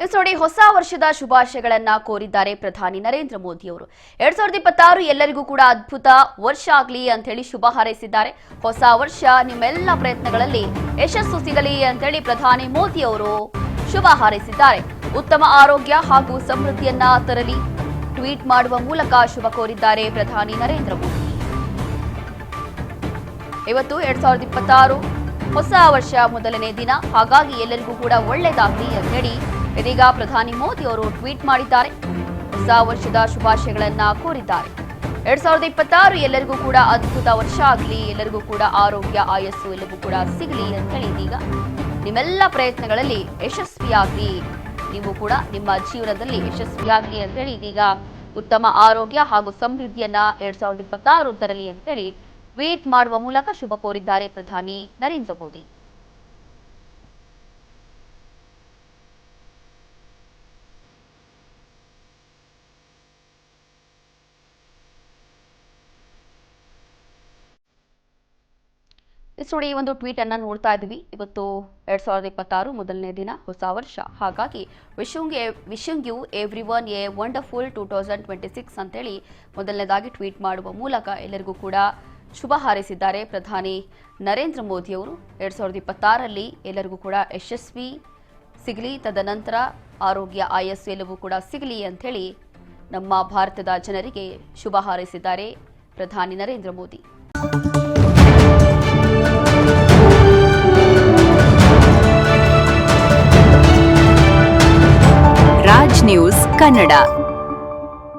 S ನೋಡಿ, ಹೊಸ ವರ್ಷದ ಶುಭಾಶಯಗಳನ್ನ ಕೋರಿದ್ದಾರೆ ಪ್ರಧಾನಿ ನರೇಂದ್ರ ಮೋದಿ ಅವರು. 2026 ಎಲ್ಲರಿಗೂ ಕೂಡ ಅದ್ಭುತ ವರ್ಷ ಆಗಲಿ ಅಂತ ಹೇಳಿ ಶುಭ ಹಾರೈಸಿದ್ದಾರೆ. ಹೊಸ ವರ್ಷ ನಿಮ್ಮೆಲ್ಲ ಪ್ರಯತ್ನಗಳಲ್ಲಿ ಯಶಸ್ಸು ಸಿಗಲಿ ಅಂತ ಹೇಳಿ ಪ್ರಧಾನಿ ಮೋದಿ ಅವರು ಶುಭ ಹಾರೈಸಿದ್ದಾರೆ. ಉತ್ತಮ ಆರೋಗ್ಯ ಹಾಗೂ ಸಮೃದ್ಧಿಯನ್ನ ತರಲಿ ಟ್ವೀಟ್ ಮಾಡುವ ಮೂಲಕ ಶುಭ ಕೋರಿದ್ದಾರೆ ಪ್ರಧಾನಿ ನರೇಂದ್ರ ಮೋದಿ. ಇವತ್ತು 2026 ಹೊಸ ವರ್ಷ ಮೊದಲನೇ ದಿನ, ಹಾಗಾಗಿ ಎಲ್ಲರಿಗೂ ಕೂಡ ಒಳ್ಳೆಯದಾಗಲಿ ಅಂತ ಹೇಳಿ ಇದೀಗ ಪ್ರಧಾನಿ ಮೋದಿ ಅವರು ಟ್ವೀಟ್ ಮಾಡಿದ್ದಾರೆ. ಹೊಸ ವರ್ಷದ ಶುಭಾಶಯಗಳನ್ನ ಕೋರಿದ್ದಾರೆ. 2026 ಎಲ್ಲರಿಗೂ ಕೂಡ ಅದ್ಭುತ ವರ್ಷ ಆಗಲಿ, ಎಲ್ಲರಿಗೂ ಕೂಡ ಆರೋಗ್ಯ ಆಯಸ್ಸು ಎಲ್ಲವೂ ಕೂಡ ಸಿಗಲಿ ಅಂತ ಹೇಳಿ ಇದೀಗ ನಿಮ್ಮೆಲ್ಲ ಪ್ರಯತ್ನಗಳಲ್ಲಿ ಯಶಸ್ವಿಯಾಗಲಿ, ನೀವು ಕೂಡ ನಿಮ್ಮ ಜೀವನದಲ್ಲಿ ಯಶಸ್ವಿಯಾಗಲಿ ಅಂತ ಹೇಳಿ ಇದೀಗ ಉತ್ತಮ ಆರೋಗ್ಯ ಹಾಗೂ ಸಮೃದ್ಧಿಯನ್ನ 2026 ತರಲಿ ಅಂತ ಹೇಳಿ ಟ್ವೀಟ್ ಮಾಡುವ ಮೂಲಕ ಶುಭ ಕೋರಿದ್ದಾರೆ ಪ್ರಧಾನಿ ನರೇಂದ್ರ ಮೋದಿ. ನೋಡಿ, ಈ ಒಂದು ಟ್ವೀಟ್ ಅನ್ನ ನೋಡ್ತಾ ಇದ್ವಿ. ಇವತ್ತು 2026 ಮೊದಲನೇ ದಿನ, ಹೊಸ ವರ್ಷ. ಹಾಗಾಗಿ wishing you everyone a wonderful 2026 ಅಂತೇಳಿ ಮೊದಲನೇದಾಗಿ ಟ್ವೀಟ್ ಮಾಡುವ ಮೂಲಕ ಎಲ್ಲರಿಗೂ ಕೂಡ ಶುಭ ಹಾರೈಸಿದ್ದಾರೆ ಪ್ರಧಾನಿ ನರೇಂದ್ರ ಮೋದಿ ಅವರು. 2026ರಲ್ಲಿ ಎಲ್ಲರಿಗೂ ಕೂಡ ಯಶಸ್ವಿ ಸಿಗಲಿ, ತದನಂತರ ಆರೋಗ್ಯ ಆಯಸ್ಸು ಎಲ್ಲವೂ ಕೂಡ ಸಿಗಲಿ ಅಂಥೇಳಿ ನಮ್ಮ ಭಾರತದ ಜನರಿಗೆ ಶುಭ ಹಾರೈಸಿದ್ದಾರೆ ಪ್ರಧಾನಿ ನರೇಂದ್ರ ಮೋದಿ. ರಾಜ್ ನ್ಯೂಸ್ ಕನ್ನಡ.